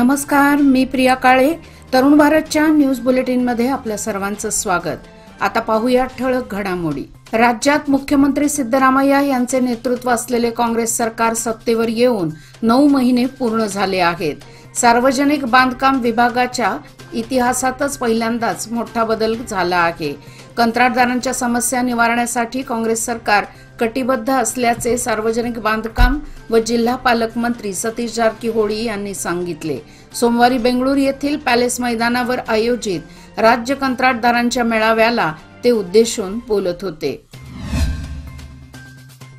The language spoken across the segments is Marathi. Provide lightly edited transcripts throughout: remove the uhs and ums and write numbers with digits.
नमस्कार, मी प्रिया काळे. तरुण भारतच्या न्यूज बुलेटिनमध्ये आपल्या सर्वांचं स्वागत. आता पाहूया ठळक घडामोडी. राज्यात मुख्यमंत्री सिद्धरामय्या यांचे नेतृत्व असलेले काँग्रेस सरकार सत्तेवर येऊन 9 महिने पूर्ण झाले आहेत. सार्वजनिक बांधकाम विभागाच्या इतिहासातच पहिल्यांदाच मोठा बदल झाला आहे. कंत्राटदारांच्या समस्या निवारण्यासाठी काँग्रेस सरकार कटिबद्ध असल्याचे सार्वजनिक बांधकाम व जिल्हा पालकमंत्री सतीश जारकीहोळी यांनी सांगितले. सोमवारी बेंगळूरू येथील पॅलेस मैदानावर आयोजित राज्य कंत्राटदारांच्या मेळाव्याला ते उद्देशून बोलत होते.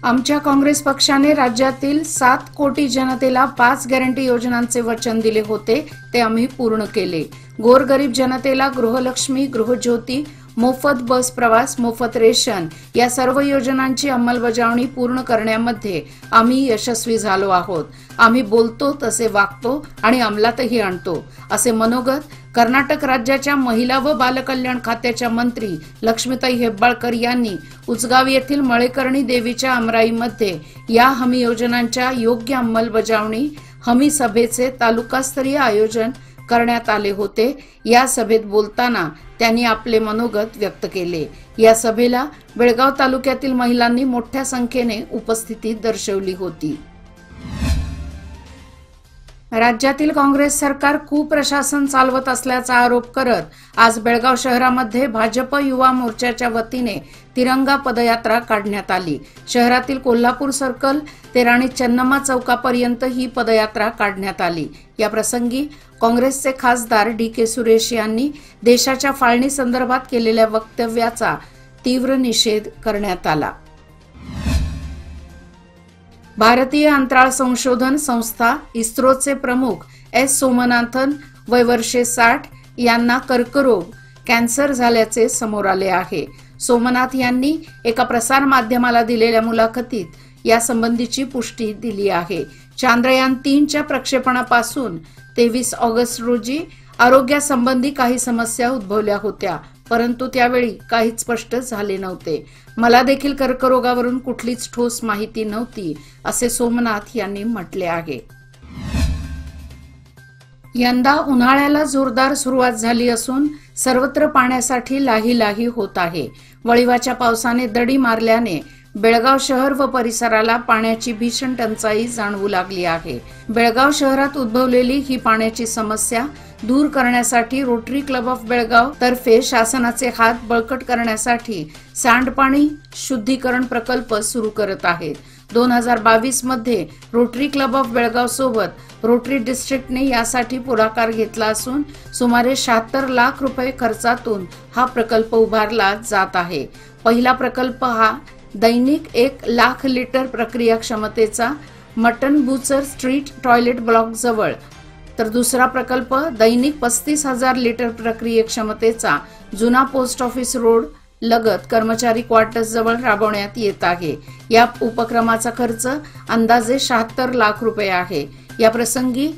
आमच्या काँग्रेस पक्षाने राज्यातील 7 कोटी जनतेला 5 गॅरंटी योजनांचे वचन दिले होते, ते आम्ही पूर्ण केले. गोरगरीब जनतेला गृहलक्ष्मी, गृहज्योती, मोफत बस प्रवास, मोफत रेशन या सर्व योजनांची अंमलबजावणी पूर्ण करण्यामध्ये आम्ही यशस्वी झालो आहोत. आम्ही बोलतो तसे वागतो आणि अंमलातही आणतो, असे मनोगत कर्नाटक राज्याच्या महिला व बालकल्याण खात्याच्या मंत्री लक्ष्मीताई हेब्बाळकर यांनी उचगाव येथील मळेकर्णी देवीच्या अमराईमध्ये या हमी योजनांच्या योग्य अंमलबजावणी हमी सभेचे तालुकास्तरीय आयोजन करण्यात आले होते. या सभेत बोलताना त्यांनी आपले मनोगत व्यक्त केले. या सभेला बेळगाव तालुक्यातील महिलांनी मोठ्या संख्येने उपस्थिती दर्शवली होती. राज्यातील काँग्रेस सरकार कुप्रशासन चालवत असल्याचा आरोप करत आज बेळगाव शहरामध्ये भाजप युवा मोर्चाच्या वतीने तिरंगा पदयात्रा काढण्यात आली. शहरातील कोल्हापूर सर्कल ते राणी चन्नम्मा चौकापर्यंत ही पदयात्रा काढण्यात आली. या प्रसंगी काँग्रेसचे खासदार डी.के. सुरेश यांनी देशाच्या फाळणी संदर्भात केलेल्या वक्तव्याचा तीव्र निषेध करण्यात आला. भारतीय अंतराळ संशोधन संस्था इस्रोचे प्रमुख एस. सोमनाथन वय वर्षे 60 यांना कर्करोग कॅन्सर झाल्याचे समोर आले आहे. सोमनाथ यांनी एका प्रसार माध्यमाला दिलेल्या मुलाखतीत यासंबंधीची पुष्टी दिली आहे. चांद्रयान 3च्या प्रक्षेपणापासून 23 ऑगस्ट रोजी आरोग्यासंबंधी काही समस्या उद्भवल्या होत्या, परंतु त्यावेळी काहीच स्पष्ट झाले नव्हते. मला देखील कर्करोगावरून कुठलीच ठोस माहिती नव्हती, असे सोमनाथ यांनी म्हटले आहे. यंदा उन्हाळ्याला जोरदार सुरुवात झाली असून सर्वत्र पाण्यासाठी लाही होत आहे. वळिवाच्या पावसाने दडी मारल्याने बेळगाव शहर व परिसराला पाण्याची भीषण टंचाई जाणवू लागली आहे. बेळगाव शहरात उद्भवलेली ही पाण्याची समस्या दूर करण्यासाठी रोटरी क्लब ऑफ बेळगाव तर्फे शासनाचे हात बळकट करण्यासाठी सांडपाणी शुद्धीकरण प्रकल्प सुरू करत आहेत. 2022 मध्ये रोटरी क्लब ऑफ बेळगाव सोबत रोटरी डिस्ट्रिक्टने यासाठी पुढाकार घेतला असून सुमारे 76 लाख रुपये खर्चातून हा प्रकल्प उभारला जात आहे. पहिला प्रकल्प हा दैनिक 1 लाख लिटर प्रक्रिया क्षमतेचा mutton butcher street toilet block जवळ, तर दुसरा प्रकल्प दैनिक 35,000 लिटर प्रक्रिया क्षमतेचा जुना पोस्ट ऑफिस रोड लगत कर्मचारी क्वार्टर्स जवळ राबवण्यात येत आहे. या उपक्रमाचा खर्च अंदाजे 76 लाख रुपये आहे. या प्रसंगी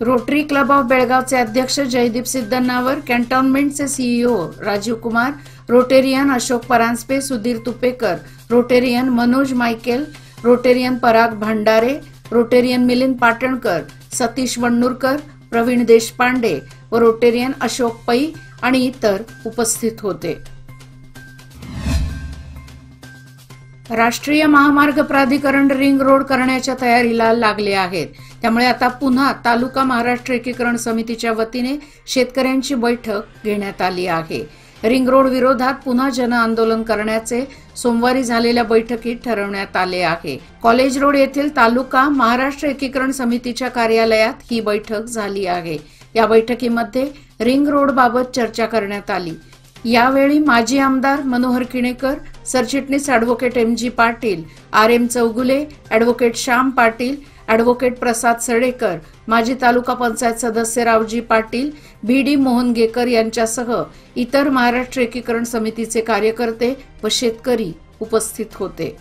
रोटरी क्लब ऑफ बेळगावचे अध्यक्ष जयदीप सिद्धनावर, कॅन्टोन्मेंटचे CEO Rajiv Kumar, Rotarian Ashok Paranjpe, Sudhir Tupekar, Rotarian Manoj Michael, Rotarian Parag Bhandare, Rotarian Milind Patankar, Satish Vannurkar, Pravin Deshpande व रोटेरियन अशोक पै आणि इतर उपस्थित होते. राष्ट्रीय महामार्ग प्राधिकरण रिंग रोड करण्याच्या तयारीला लागले आहेत. त्यामुळे आता पुन्हा तालुका महाराष्ट्र एकीकरण समितीच्या वतीने शेतकऱ्यांची बैठक घेण्यात आली आहे. रिंग रोड विरोधात पुन्हा जन आंदोलन करण्याचे सोमवारी झालेल्या बैठकीत ठरवण्यात आले आहे. कॉलेज रोड येथील तालुका महाराष्ट्र एकीकरण समितीच्या कार्यालयात ही बैठक झाली आहे. या बैठकीमध्ये रिंग रोड बाबत चर्चा करण्यात आली. यावेळी माजी आमदार मनोहर किणेकर, सरचिटणीस ॲडव्होकेट एम.जी. पाटील, आर.एम. चौगुले, ॲडव्होकेट श्याम पाटील, ॲडव्होकेट प्रसाद सडेकर, माजी तालुका पंचायत सदस्य रावजी पाटील, बी.डी. मोहनगेकर यांच्यासह इतर महाराष्ट्र एकीकरण समितीचे कार्यकर्ते व शेतकरी उपस्थित होते.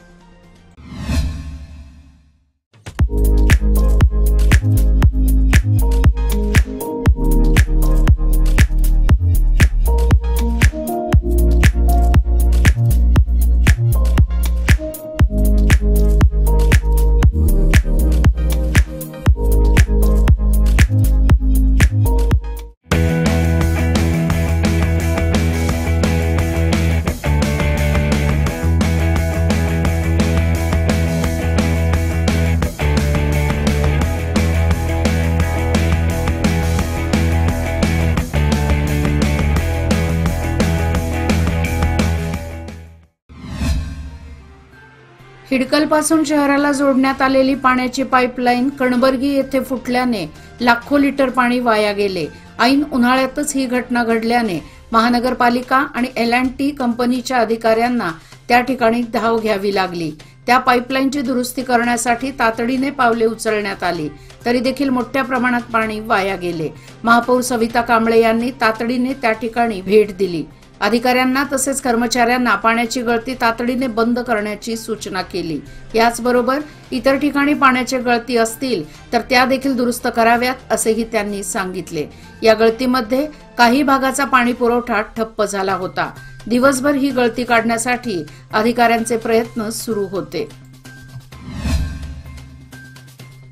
हिडकलपासून शहराला जोडण्यात आलेली पाण्याची पाईपलाईन कणबर्गी येथे फुटल्याने लाखो लिटर पाणी वाया गेले। ऐन उन्हाळ्यातच ही घटना घडल्याने महानगरपालिका आणि L&T कंपनीच्या अधिकाऱ्यांना त्या ठिकाणी धाव घ्यावी लागली। त्या पाईपलाईनची दुरुस्ती करण्यासाठी तातडीने पावले उचलण्यात आली, तरी देखील मोठ्या प्रमाणात पाणी वाया गेले। महापौर सविता कांबळे यांनी तातडीने त्या ठिकाणी भेट दिली। अधिकाऱ्यांना तसेच कर्मचाऱ्यांना पाण्याची गळती तातडीने बंद करण्याची सूचना केली। याचबरोबर इतर ठिकाणी पाण्याची गळती असतील तर त्या देखील दुरुस्त कराव्यात असेही त्यांनी सांगितले। या गळतीमध्ये काही भागाचा पाणी पुरवठा ठप्प झाला होता। दिवसभर ही गळती काढण्यासाठी अधिकाऱ्यांचे प्रयत्न सुरू होते।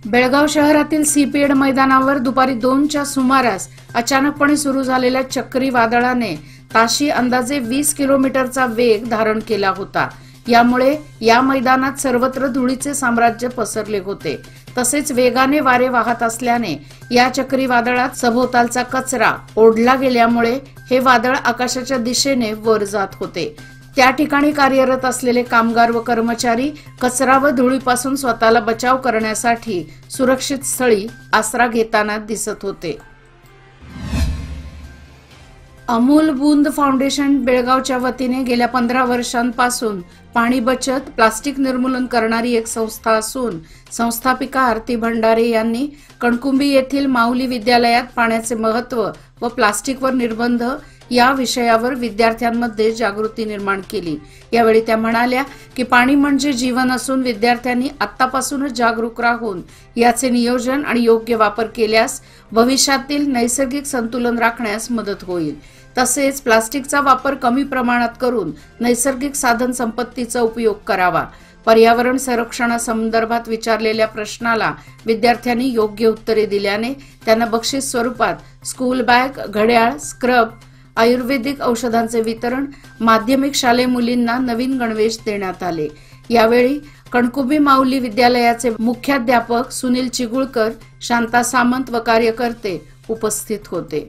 बेळगाव शहरातील सीपीएड मैदानावर दुपारी 2च्या सुमारास अचानकपणे सुरू झालेल्या चक्रीवादळाने ताशी अंदाजे 20 किलोमीटरचा वेग धारण केला होता। यामुळे या मैदानात सर्वत्र धुळीचे साम्राज्य पसरले होते। तसेच वेगाने वारे वाहत असल्याने या चक्रीवादळात सभोवतालचा कचरा ओढला गेल्यामुळे हे वादळ आकाशाच्या दिशेने वर जात होते। त्या ठिकाणी कार्यरत असलेले कामगार व कर्मचारी कचरा व धुळीपासून स्वतःला बचाव करण्यासाठी सुरक्षित स्थळी आसरा घेताना दिसत होते। अमूल बूंद फाउंडेशन बेळगावच्या वतीने गेल्या 15 वर्षांपासून पाणी बचत प्लास्टिक निर्मूलन करणारी एक संस्था असून संस्थापिका आरती भंडारे यांनी कणकुंबी येथील माऊली विद्यालयात पाण्याचे महत्त्व व प्लास्टिकवर निर्बंध या विषयावर विद्यार्थ्यांमध्ये जागृती निर्माण केली। यावेळी त्या म्हणाल्या की पाणी म्हणजे जीवन असून विद्यार्थ्यांनी आतापासूनच जागरूक राहून याचे नियोजन आणि योग्य वापर केल्यास भविष्यातील नैसर्गिक संतुलन राखण्यास मदत होईल। तसेच प्लास्टिकचा वापर कमी प्रमाणात करून नैसर्गिक साधन संपत्तीचा उपयोग करावा। पर्यावरण संरक्षणासंदर्भात विचारलेल्या प्रश्नाला विद्यार्थ्यांनी योग्य उत्तरे दिल्याने त्यांना बक्षीस स्वरूपात स्कूल बॅग, घड्याळ, स्क्रब, आयुर्वेदिक औषधांचे वितरण, माध्यमिक शालेय मुलींना नवीन गणवेश देण्यात आले। यावेळी कणकुंबी माऊली विद्यालयाचे मुख्याध्यापक सुनील चिगुळकर, शांता सामंत व कार्यकर्ते उपस्थित होते।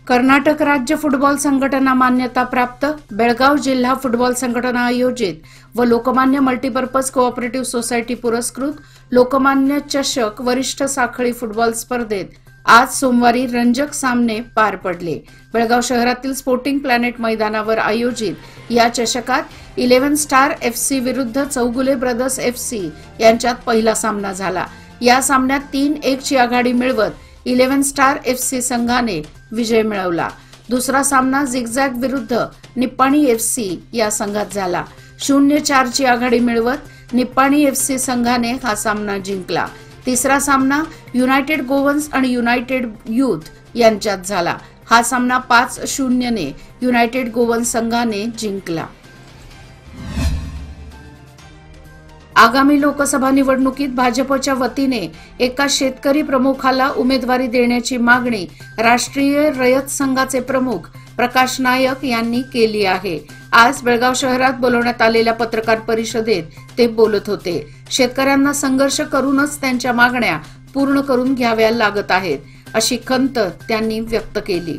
कर्नाटक राज्य फुटबॉल संघटना मान्यता प्राप्त बेळगाव जिल्हा फुटबॉल संघटना आयोजित व लोकमान्य मल्टीपर्पज कोऑपरेटिव्ह सोसायटी पुरस्कृत लोकमान्य चषक वरिष्ठ साखळी फुटबॉल स्पर्धेत आज सोमवारी रंजक सामने पार पडले। बेळगाव शहरातील स्पोर्टिंग प्लॅनेट मैदानावर आयोजित या चषकात 11 स्टार FC विरुद्ध चौगुले ब्रदर्स FC यांच्यात पहिला सामना झाला। या सामन्यात 3-1 ची आघाडी मिळवत 11 स्टार FC संघाने विजय मिळवला। दुसरा सामना झिगझॅग विरुद्ध निप्पाणी FC या संघात झाला। 0-4 ची आघाडी मिळवत निप्पाणी FC संघाने हा सामना जिंकला। तिसरा सामना युनायटेड गोवन्स आणि युनायटेड यूथ यांच्यात झाला। हा सामना 5-0 ने युनायटेड गोवन्स संघाने जिंकला। आगामी लोकसभा निवडणुकीत भाजपच्या वतीने एका शेतकरी प्रमुखाला उमेदवारी देण्याची मागणी राष्ट्रीय रयत संघाचे प्रमुख प्रकाश नायक यांनी केली आहे। आज बेळगाव शहरात बोलवण्यात आलेल्या पत्रकार परिषदेत ते बोलत होते। शेतकऱ्यांना संघर्ष करूनच त्यांच्या मागण्या पूर्ण करून घ्याव्या लागत आहेत, अशी खंत त्यांनी व्यक्त केली।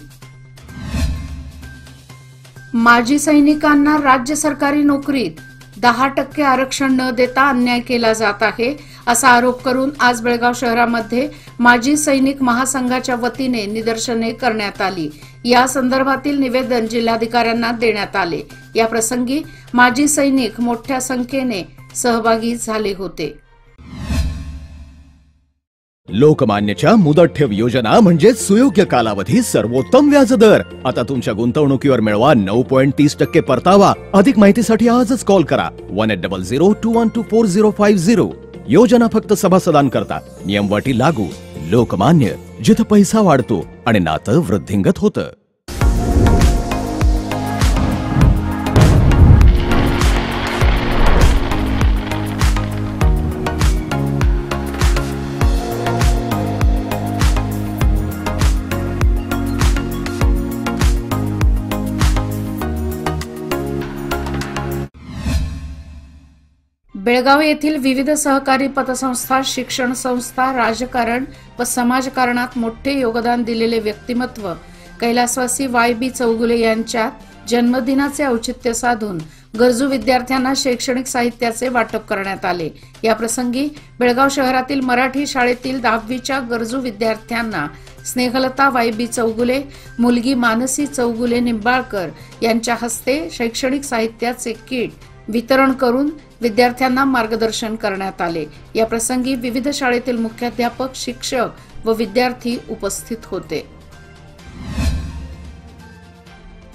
माजी सैनिकांना राज्य सरकारी नोकरीत 10% आरक्षण न देता अन्याय केला जात आहे, असा आरोप करून आज बेळगाव शहरामध्ये माजी सैनिक महासंघाच्या वतीने निदर्शने करण्यात आली। या संदर्भातील निवेदन जिल्हाधिकाऱ्यांना देण्यात आले। या प्रसंगी माजी सैनिक मोठ्या संख्येने सहभागी झाले होते। लोकमान्यच्या मुदत ठेव योजना म्हणजे सुयोग्य कालावधी सर्वोत्तम व्याजदर। आता तुमच्या गुंतवणुकीवर मिळवा 9.30% परतावा। अधिक माहितीसाठी आजच कॉल करा 180021245050। योजना फक्त सभासदांकरता, नियमवाटी लागू। लोकमान्य, जिथे पैसा वाढतो आणि नातं वृद्धिंगत होतं। बेळगाव येथील विविध सहकारी पतसंस्था, शिक्षण संस्था, राजकारण व समाजकारणात मोठे योगदान दिलेले व्यक्तिमत्व कैलासवासी YB चौगुले यांच्या जन्मदिनाचे औचित्य साधून गरजू विद्यार्थ्यांना शैक्षणिक साहित्याचे वाटप करण्यात आले। या प्रसंगी बेळगाव शहरातील मराठी शाळेतील 10वीच्या गरजू विद्यार्थ्यांना स्नेहलता वायबी चौगुले, मुलगी मानसी चौगुले निंबाळकर यांच्या हस्ते शैक्षणिक साहित्याचे किट वितरण करून विद्यार्थ्यांना मार्गदर्शन करण्यात आले। या प्रसंगी विविध शाळेतील मुख्याध्यापक, शिक्षक व विद्यार्थी उपस्थित होते।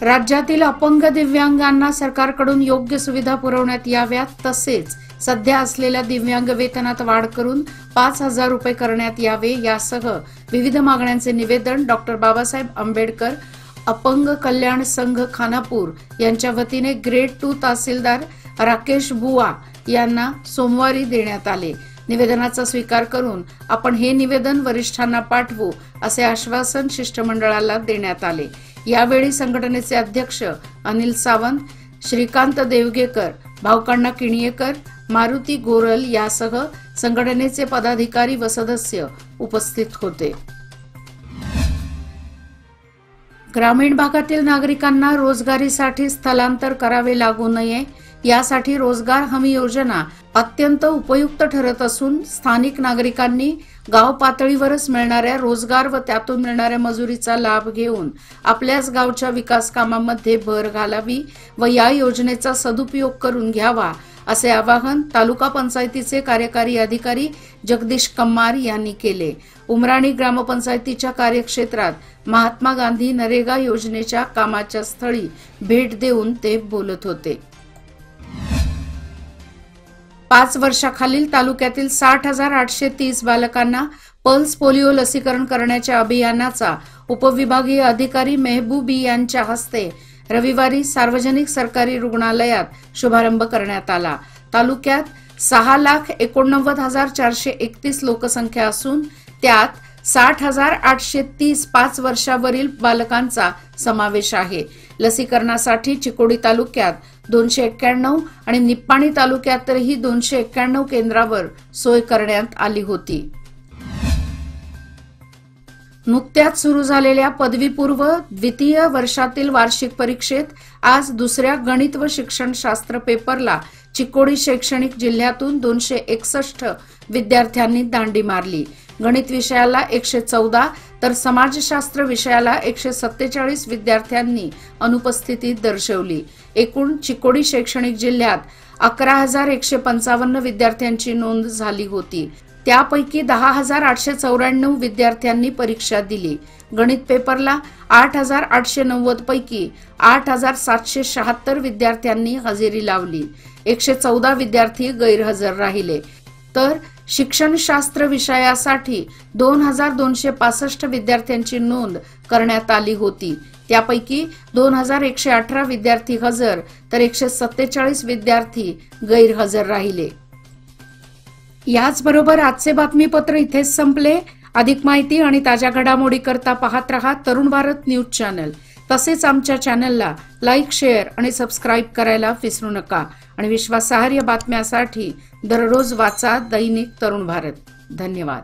राज्यातील अपंग दिव्यांगांना सरकारकडून योग्य सुविधा पुरवण्यात याव्यात, तसेच सध्या असलेल्या दिव्यांग वेतनात वाढ करून 5,000 रुपये करण्यात यावे यासह विविध मागण्यांचे निवेदन डॉक्टर बाबासाहेब आंबेडकर अपंग कल्याण संघ खानापूर यांच्या वतीने ग्रेड 2 तहसीलदार राकेश बुवा यांना सोमवारी देण्यात आले। निवेदनाचा स्वीकार करून आपण हे निवेदन वरिष्ठांना पाठवू असे आश्वासन शिष्टमंडळाला देण्यात आले। यावेळी संघटनेचे अध्यक्ष अनिल सावंत, श्रीकांत देवगेकर, भावकांना किणीयेकर, मारुती गोरल यासह संघटनेचे पदाधिकारी व सदस्य उपस्थित होते। ग्रामीण भागातील नागरिकांना रोजगारीसाठी स्थलांतर करावे लागू नये यासाठी रोजगार हमी योजना अत्यंत उपयुक्त ठरत असून स्थानिक नागरिकांनी गाव पातळीवरच मिळणाऱ्या रोजगार व त्यातून मिळणाऱ्या मजुरीचा लाभ घेऊन आपल्याच गावच्या विकास कामामध्ये भर घालावी व या योजनेचा सदुपयोग करून घ्यावा असे आवाहन तालुका पंचायतीचे कार्यकारी अधिकारी जगदीश कम्मार यांनी केले। उमराणी ग्रामपंचायतीच्या कार्यक्षेत्रात महात्मा गांधी नरेगा योजनेच्या कामाच्या स्थळी भेट देऊन ते बोलत होते। 5 वर्षाखालील तालुक्यातील 60,830 बालकांना पल्स पोलिओ लसीकरण करण्याच्या अभियानाचा उपविभागीय अधिकारी मेहबूबी यांच्या हस्ते रविवारी सार्वजनिक सरकारी रुग्णालयात शुभारंभ करण्यात आला। तालुक्यात 6,89,431 लोकसंख्या असून त्यात 60,830 5 वर्षावरील बालकांचा समावेश आहे। लसीकरणासाठी चिकोडी तालुक्यात 291 आणि निप्पाणी तालुक्यातही 291 केंद्रावर सोय करण्यात आली होती। नुकत्याच सुरू झालेल्या पदवीपूर्व द्वितीय वर्षातील वार्षिक परीक्षेत आज दुसऱ्या गणित व शिक्षणशास्त्र पेपरला चिकोडी शैक्षणिक जिल्ह्यातून 261 विद्यार्थ्यांनी दांडी मारली। गणित विषयाला 114 तर समाजशास्त्र विषयाला 147 विद्यार्थ्यांनी अनुपस्थिती दर्शवली। एकूण चिकोडी शैक्षणिक जिल्ह्यात 11,155 विद्यार्थ्यांची नोंद झाली होती। त्यापैकी 10,894 विद्यार्थ्यांनी परीक्षा दिली। गणित पेपरला 8,890 पैकी 8,776 विद्यार्थ्यांनी हजेरी लावली। 114 विद्यार्थी गैरहजर राहिले तर शिक्षणशास्त्र विषयासाठी 2,265 विद्यार्थ्यांची नोंद करण्यात आली होती। त्यापैकी 2,118 विद्यार्थी हजर तर 147 विद्यार्थी गैरहजर राहिले। याचबरोबर आजचे बातमीपत्र इथेच संपले। अधिक माहिती आणि ताज्या घडामोडी करता पाहत रहा तरुण भारत न्यूज चॅनल। तसेच आमच्या चॅनलला लाईक, शेअर आणि सबस्क्राईब करायला विसरू नका आणि विश्वासार्ह बातम्यांसाठी दररोज वाचा दैनिक तरुण भारत। धन्यवाद।